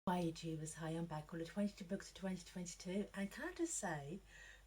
Hi YouTubers, hi, I'm back on the 22 books of 2022, and can I just say,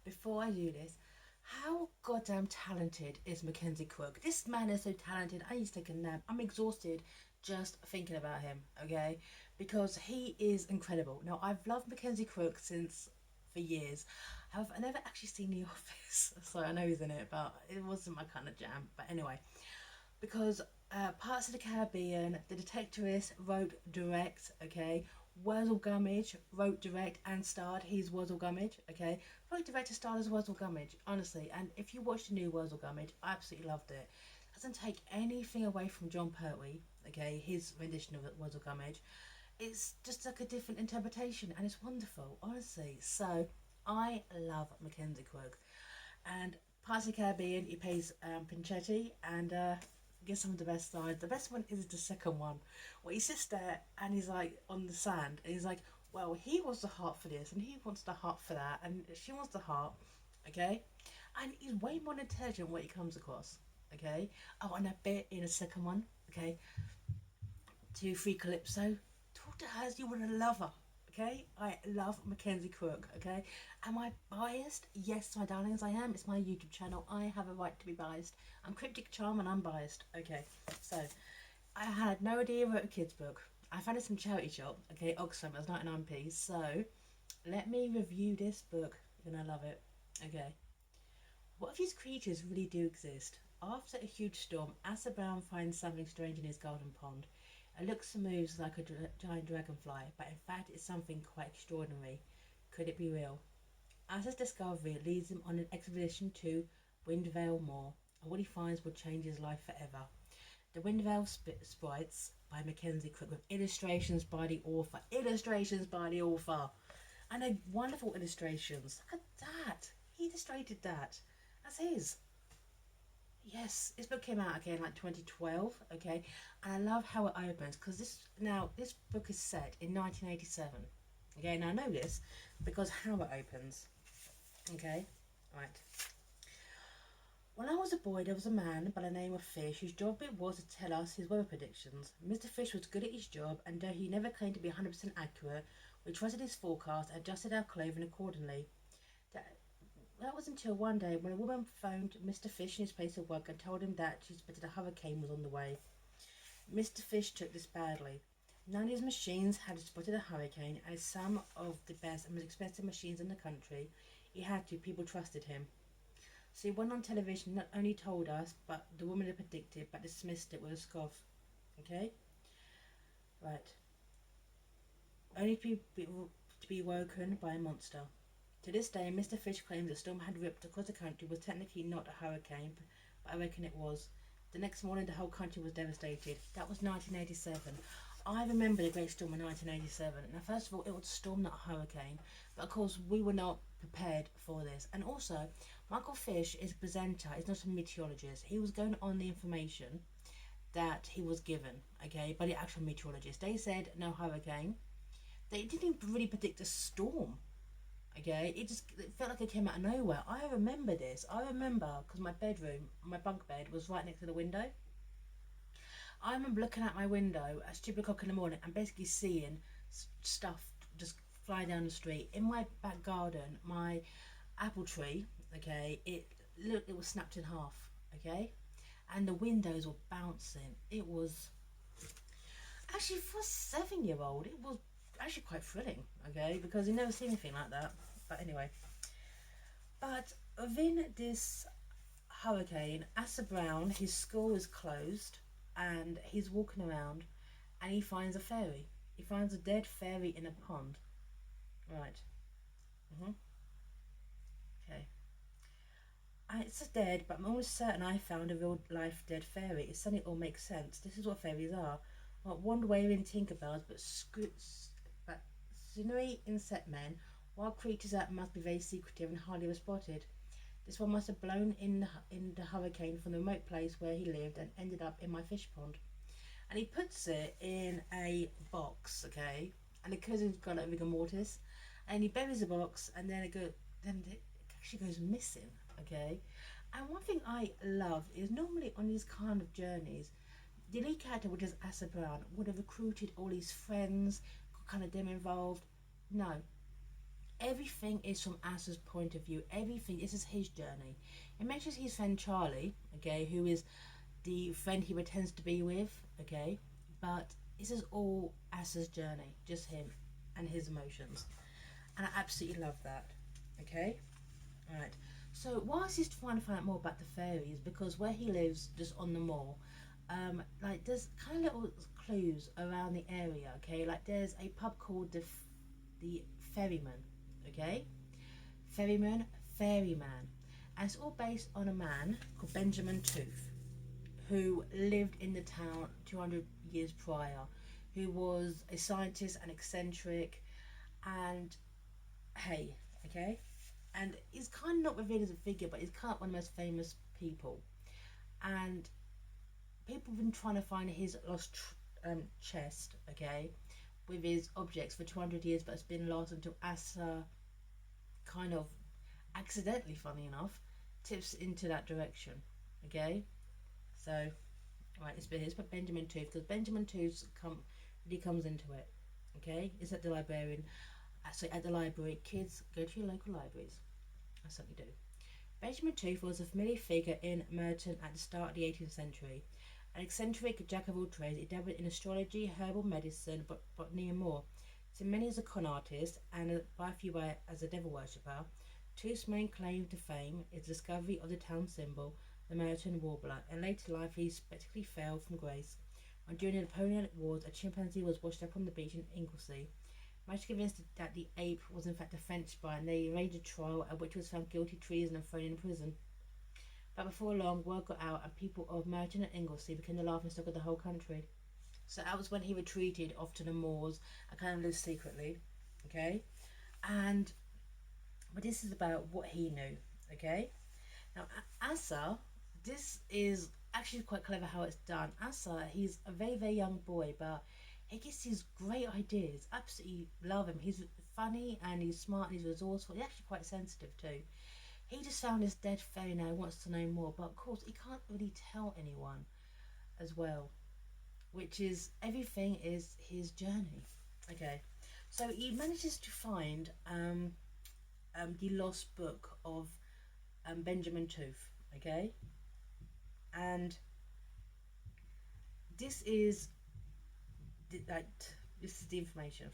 before I do this, how goddamn talented is Mackenzie Crook? This man is so talented, I need to take a nap. I'm exhausted just thinking about him, okay? Because he is incredible. Now, I've loved Mackenzie Crook since for years. However, I never actually seen The Office, so I know he's in it, but it wasn't my kind of jam. But anyway, because Parts of the Caribbean, The Detectorist wrote direct, okay. Wurzel Gummidge wrote direct and starred. He's Wurzel Gummidge, okay. Wrote direct and starred as Wurzel Gummidge, honestly. And if you watch the new Wurzel Gummidge, I absolutely loved it. Doesn't take anything away from John Pertwee, okay, his rendition of Wurzel Gummidge. It's just like a different interpretation, and it's wonderful, honestly. So I love Mackenzie Crook, and Parts of the Caribbean, he plays Pinchetti, and get some of the best lines. The best one is the second one, where he sits there and he's like on the sand, and he's like, "Well, he wants the heart for this, and he wants the heart for that, and she wants the heart, okay." And he's way more intelligent what he comes across, okay. Oh, and a bit in the second one, okay. To Free Calypso, talk to her as you would a lover. Okay, I love Mackenzie Crook. Okay, am I biased? Yes, my darlings, I am. It's my YouTube channel. I have a right to be biased. I'm Cryptic Charm and I'm biased. Okay, so I had no idea I wrote a kids book. I found it in some charity shop. Okay, Oxfam. It was 99p. So let me review this book. You're gonna love it. Okay. What if these creatures really do exist? After a huge storm, Asa Brown finds something strange in his garden pond. It looks and moves like a giant dragonfly, but in fact it's something quite extraordinary. Could it be real? Asa's discovery leads him on an expedition to Windvale Moor, and what he finds will change his life forever. The Windvale Sprites by Mackenzie Crook, with illustrations by the author. Illustrations by the author! And they're wonderful illustrations. Look at that! He illustrated that. That's his. Yes, this book came out again like 2012, okay, and I love how it opens because this book is set in 1987, okay. Now I know this because how it opens, okay, right. When I was a boy, there was a man by the name of Fish whose job it was to tell us his weather predictions. Mr. Fish was good at his job, and though he never claimed to be 100% accurate, we trusted his forecast and adjusted our clothing accordingly. That was until one day when a woman phoned Mr. Fish in his place of work and told him that she suspected a hurricane was on the way. Mr. Fish took this badly. None of his machines had spotted a hurricane, and as some of the best and most expensive machines in the country, he had to. People trusted him. So he went on television, not only told us, but the woman had predicted, but dismissed it with a scoff. Okay? Right. Only to be woken by a monster. To this day, Mr. Fish claims the storm had ripped across the country was technically not a hurricane, but I reckon it was. The next morning, the whole country was devastated. That was 1987. I remember the Great Storm of 1987. Now, first of all, it was a storm, not a hurricane. But of course, we were not prepared for this. And also, Michael Fish is a presenter, he's not a meteorologist. He was going on the information that he was given, okay, by the actual meteorologist. They said no hurricane. They didn't really predict a storm. Okay, it felt like it came out of nowhere. I remember this. I remember because my bedroom, my bunk bed, was right next to the window. I remember looking out my window at stupid o'clock in the morning and basically seeing stuff just fly down the street. In my back garden, my apple tree, okay, it was snapped in half, okay, and the windows were bouncing. It was actually for a 7-year old. It was actually quite thrilling, okay, because you never seen anything like that. But anyway, but within this hurricane, Asa Brown, his school is closed, and he's walking around, and he finds a fairy. He finds a dead fairy in a pond. Right. Okay. It's dead, but I'm almost certain I found a real life dead fairy. It suddenly all makes sense. This is what fairies are. Not one waving Tinkerbells, but scenery insect men, wild creatures that must be very secretive and hardly ever spotted. This one must have blown in the hurricane from the remote place where he lived and ended up in my fish pond. And he puts it in a box, okay? And because he's got like rigor mortis, and he buries the box, and then it actually goes missing, okay? And one thing I love is normally on these kind of journeys, the lead character, which is Asa Brown, would have recruited all his friends, kind of them involved. No, everything is from Asa's point of view. Everything, this is his journey. It mentions his friend Charlie, okay, who is the friend he pretends to be with, okay, but this is all Asa's journey, just him and his emotions, and I absolutely love that. Okay, right. So whilst he's trying to find out more about the fairies, because where he lives, just on the moor, like there's kind of little clues around the area. Okay, like there's a pub called the Ferryman. Okay, Ferryman, Fairyman, and it's all based on a man called Benjamin Tooth, who lived in the town 200 years prior, who was a scientist, an eccentric, and hey, okay, and he's kind of not revealed as a figure, but he's kind of one of the most famous people, and people have been trying to find his lost chest, okay, with his objects for 200 years, but it's been lost until Asa kind of accidentally, funny enough, tips into that direction, okay. So right, here's put Benjamin Tooth, because Benjamin Tooth really comes into it, okay. It's at the librarian. So at the library, kids, go to your local libraries. I certainly do. Benjamin Tooth was a familiar figure in Merton at the start of the 18th century. An eccentric jack of all trades, he dabbled in astrology, herbal medicine, botany and more. So many as a con artist and by a few as a devil worshipper, Tooth's main claim to fame is the discovery of the town symbol, the Merton warbler. In later life, he spectacularly fell from grace when during the Napoleonic Wars, a chimpanzee was washed up on the beach in Inglesey. Much convinced that the ape was in fact a French spy, and they arranged a trial at which he was found guilty of treason and thrown in prison. But before long, word got out, and people of Merton and Inglesey became the laughingstock of the whole country. So that was when he retreated off to the moors and kind of lived secretly, okay? But this is about what he knew, okay? Now, Asa, this is actually quite clever how it's done. Asa, he's a very, very young boy, but he gets these great ideas. Absolutely love him. He's funny and he's smart and he's resourceful. He's actually quite sensitive too. He just found this dead fairy now, wants to know more, but of course he can't really tell anyone as well, which is everything is his journey. Okay, so he manages to find the lost book of Benjamin Tooth. Okay, and this is this is the information.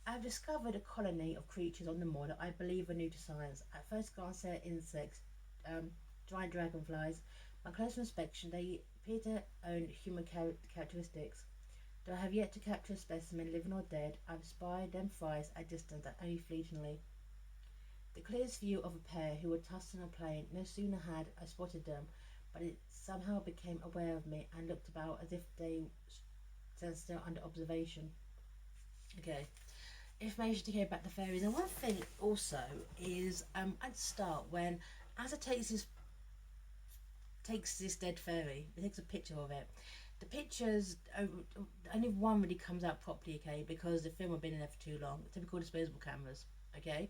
I have discovered a colony of creatures on the moor that I believe are new to science. At first glance, they're insects, giant dragonflies. On close inspection, they appear to own human characteristics. Though I have yet to capture a specimen, living or dead, I've spied them thrice at distance and only fleetingly. The clearest view of a pair who were tossed on a plane. No sooner had I spotted them, but it somehow became aware of me and looked about as if they stand still under observation. Okay. Information to hear about the fairies. And one thing also is at the start when Asa takes this dead fairy, he takes a picture of it. The pictures, only one really comes out properly, okay, because the film had been in there for too long. Typical disposable cameras, okay.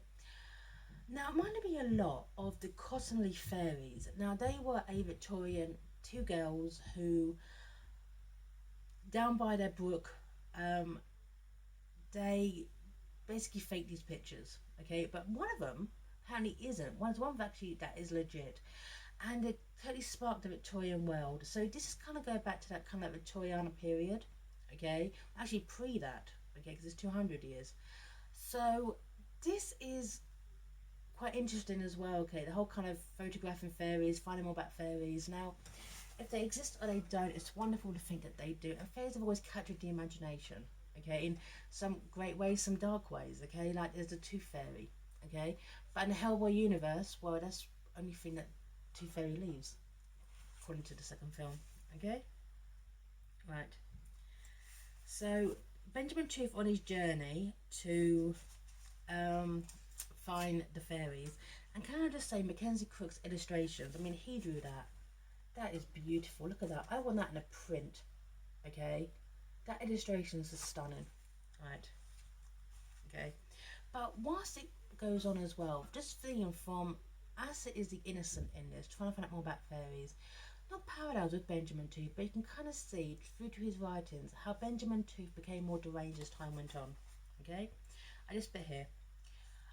Now, it reminded me a lot of the Cottonley fairies. Now, they were a Victorian, two girls who, down by their brook, they basically fake these pictures, okay, but one of them apparently isn't. One actually that is legit, and it totally sparked the Victorian world. So this is kind of go back to that kind of Victoriana period, okay, actually pre that, okay, because it's 200 years. So this is quite interesting as well, okay, the whole kind of photographing fairies, finding more about fairies. Now, if they exist or they don't, it's wonderful to think that they do, and fairies have always captured the imagination, okay, in some great ways, some dark ways, okay, like there's the Tooth Fairy, okay, but in the Hellboy universe, well, that's the only thing that Tooth Fairy leaves, according to the second film, okay, right. So Benjamin Tooth on his journey to find the fairies, and can I just say Mackenzie Crook's illustrations, I mean, he drew that. That is beautiful. Look at that. I want that in a print, okay. That illustration is stunning, right? Okay, but whilst it goes on as well, just feeling from Asa is the innocent in this, trying to find out more about fairies. Not parallels with Benjamin Tooth, but you can kind of see through to his writings how Benjamin Tooth became more deranged as time went on. Okay, I just bit here.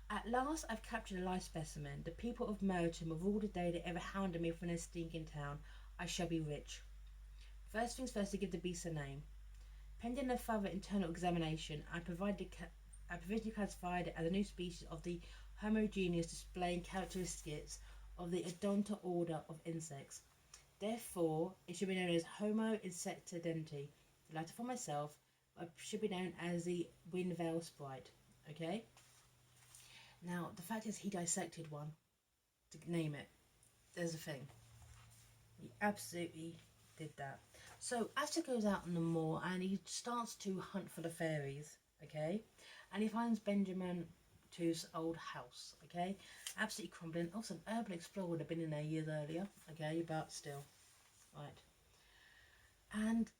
At last I've captured a live specimen. The people of Merton, with all the day they ever hounded me from their stinking town, I shall be rich. First things first, to give the beast a name. Pending a further internal examination, I provisionally classified it as a new species of the homogeneous, displaying characteristics of the Odonta order of insects. Therefore, it should be known as Homo insectidenti. The latter for myself, but should be known as the Windvale Sprite. Okay? Now, the fact is, he dissected one to name it. There's a thing. He absolutely did that. So Asher goes out on the moor and he starts to hunt for the fairies, okay? And he finds Benjamin Two's old house, okay? Absolutely crumbling. Also, an urban explorer would have been in there years earlier, okay? But still, right. And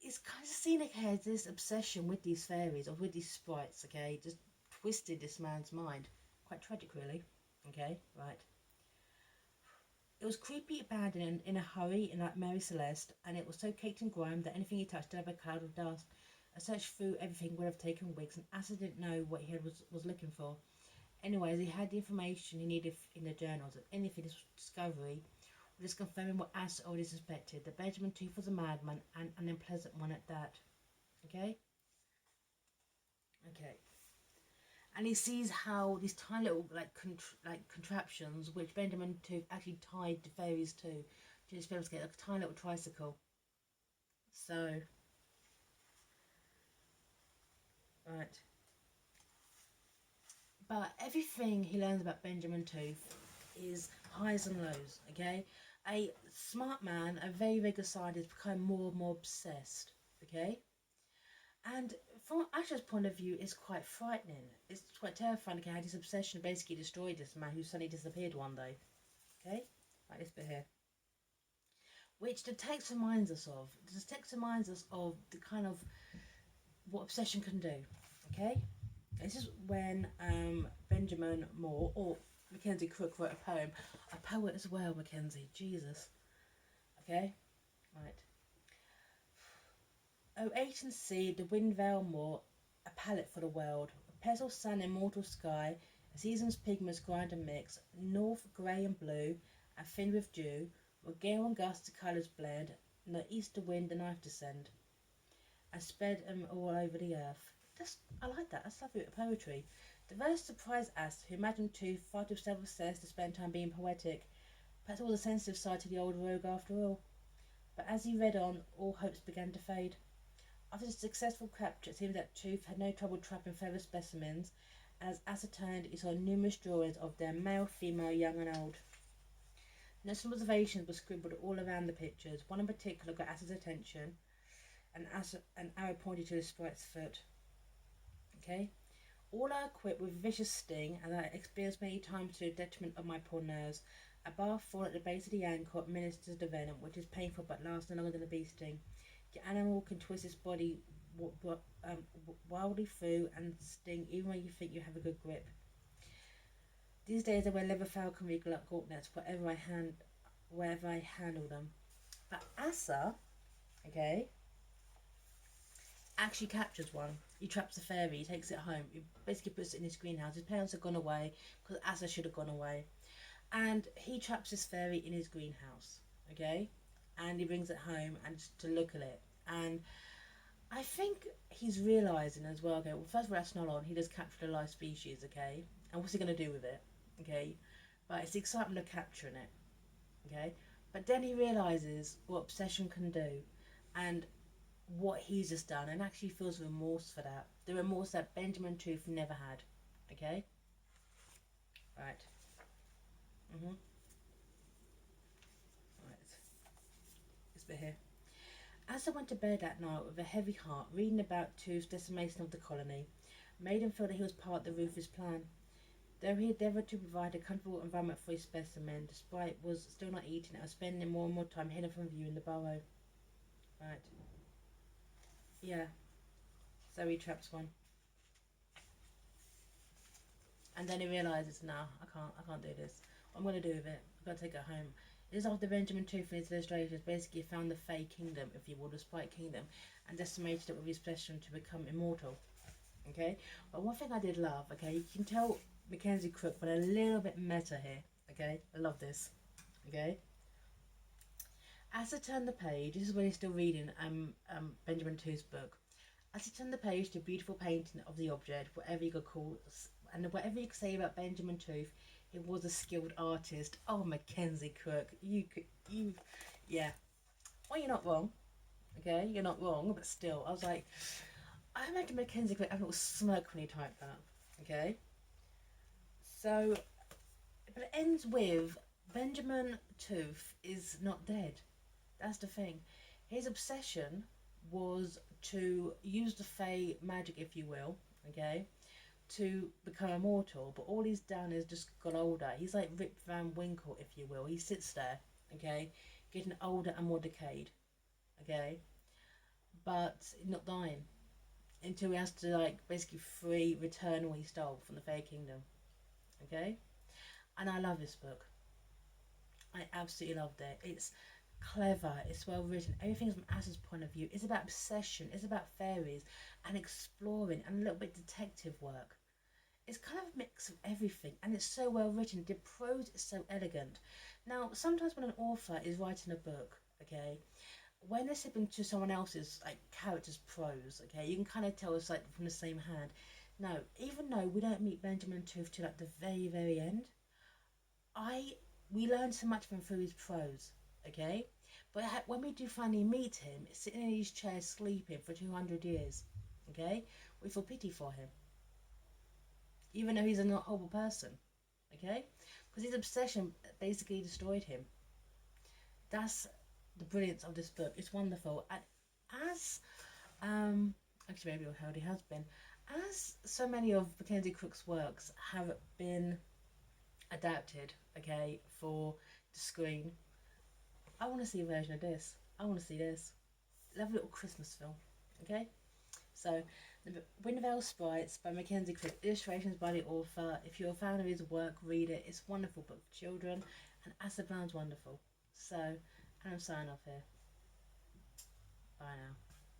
it's kind of scenic here, this obsession with these fairies or with these sprites, okay? Just twisted this man's mind. Quite tragic, really, okay? Right. It was creepy, abandoned in a hurry, in like Mary Celeste, and it was so caked in grime that anything he touched had a cloud of dust. A search through everything would have taken weeks, and Asa didn't know what he was looking for. Anyways, he had the information he needed in the journals, and anything this discovery was just confirming what Asa already suspected, that Benjamin Tooth was a madman, and an unpleasant one at that. Okay? Okay. And he sees how these tiny little contraptions, which Benjamin Tooth actually tied the fairies to just be able to get a tiny little tricycle. So, right. But everything he learns about Benjamin Tooth is highs and lows. Okay, a smart man, a very, very good scientist, become more and more obsessed. Okay, and from Asher's point of view, it's quite frightening. It's quite terrifying. Okay, how this obsession basically destroyed this man who suddenly disappeared one day. Okay, like this bit here, which the text reminds us of. The text reminds us of the kind of what obsession can do. Okay, this is when Benjamin Moor or Mackenzie Crook wrote a poet as well. Mackenzie, Jesus. Okay, right. Oh, eight and see the Windvale Moor, a palette for the world. A petal sun, immortal sky, a season's pigments grind and mix, north grey and blue, and thin with dew, where gale and gust the colours blend, and the easter wind the knife descend, and spread them all over the earth. I like that. That's lovely poetry. The verse surprised us, who imagined too far too self-obsessed to spend time being poetic. Perhaps it was a sensitive side to the old rogue after all. But as he read on, all hopes began to fade. After the successful capture, it seemed that Tooth had no trouble trapping further specimens, as ascertained he saw numerous drawings of them, male, female, young and old. Notes and observations were scribbled all around the pictures. One in particular got Asa's attention, and an arrow pointed to the sprite's foot. Okay? All are equipped with vicious sting, and I experienced many times to the detriment of my poor nerves. A bar fall at the base of the ankle administers the venom, which is painful but lasts no longer than a bee sting. The animal can twist its body wildly through and sting even when you think you have a good grip. These days I wear leather falconry gauntlets wherever I handle them. But Asa, okay, actually captures one. He traps the fairy, he takes it home, he basically puts it in his greenhouse. His parents have gone away because Asa should have gone away. And he traps this fairy in his greenhouse, okay? And he brings it home and to look at it. And I think he's realising as well, okay, well, first of all, that's not on. He just captured a live species, okay? And what's he going to do with it, okay? But it's the excitement of capturing it, okay? But then he realises what obsession can do and what he's just done, and actually feels remorse for that. The remorse that Benjamin Tooth never had, okay? Right. Right. This bit here. As I went to bed that night with a heavy heart, reading about Tooth's decimation of the colony, made him feel that he was part of the ruthless plan. Though he endeavoured to provide a comfortable environment for his specimen, the sprite was still not eating and was spending more and more time hidden from view in the burrow. Right. Yeah. So he traps one. And then he realises, no, I can't do this. What I'm going to do with it, I've got to take it home. This is after Benjamin Tooth and his illustrations basically found the Fey Kingdom, if you will, the Sprite Kingdom, and decimated it with his passion to become immortal. Okay, but one thing I did love, okay, you can tell Mackenzie Crook went a little bit meta here. Okay, I love this. Okay, as I turn the page, this is when he's still reading Benjamin Tooth's book. As I turn the page to a beautiful painting of the object, whatever you could call, and whatever you could say about Benjamin Tooth, it was a skilled artist. Oh, Mackenzie Crook, yeah. Well, you're not wrong. Okay, you're not wrong, but still, I was like, I imagine Mackenzie Crook having a little smirk when he typed that. Okay, so, but it ends with Benjamin Tooth is not dead. That's the thing. His obsession was to use the Fey magic, if you will, okay, to become immortal. But all he's done is just got older. He's like Rip Van Winkle, if you will. He sits there, okay, getting older and more decayed, okay, but not dying until he has to like basically return what he stole from the Fey Kingdom, okay. And I love this book. I absolutely loved it. It's clever, it's well written, everything's from As's point of view. It's about obsession, it's about fairies and exploring and a little bit detective work. It's kind of a mix of everything, and it's so well written. The prose is so elegant. Now, sometimes when an author is writing a book, okay, when they're sipping to someone else's like character's prose, okay, you can kind of tell it's like from the same hand. No, even though we don't meet Benjamin Tooth till like the very, very end, we learn so much from through his prose, okay? But when we do finally meet him, sitting in his chair sleeping for 200 years, okay, we feel pity for him, even though he's a not horrible person, okay? Because his obsession basically destroyed him. That's the brilliance of this book. It's wonderful, and as actually maybe it already has been, as so many of Mackenzie Crook's works have been adapted, okay, for the screen, I want to see a version of this. I want to see this. Lovely little Christmas film, okay? So, the Windvale Sprites by Mackenzie Crook, illustrations by the author. If you're a fan of his work, read it. It's a wonderful book for children, and Asa Brown's wonderful. So, and I'm signing off here. Bye now.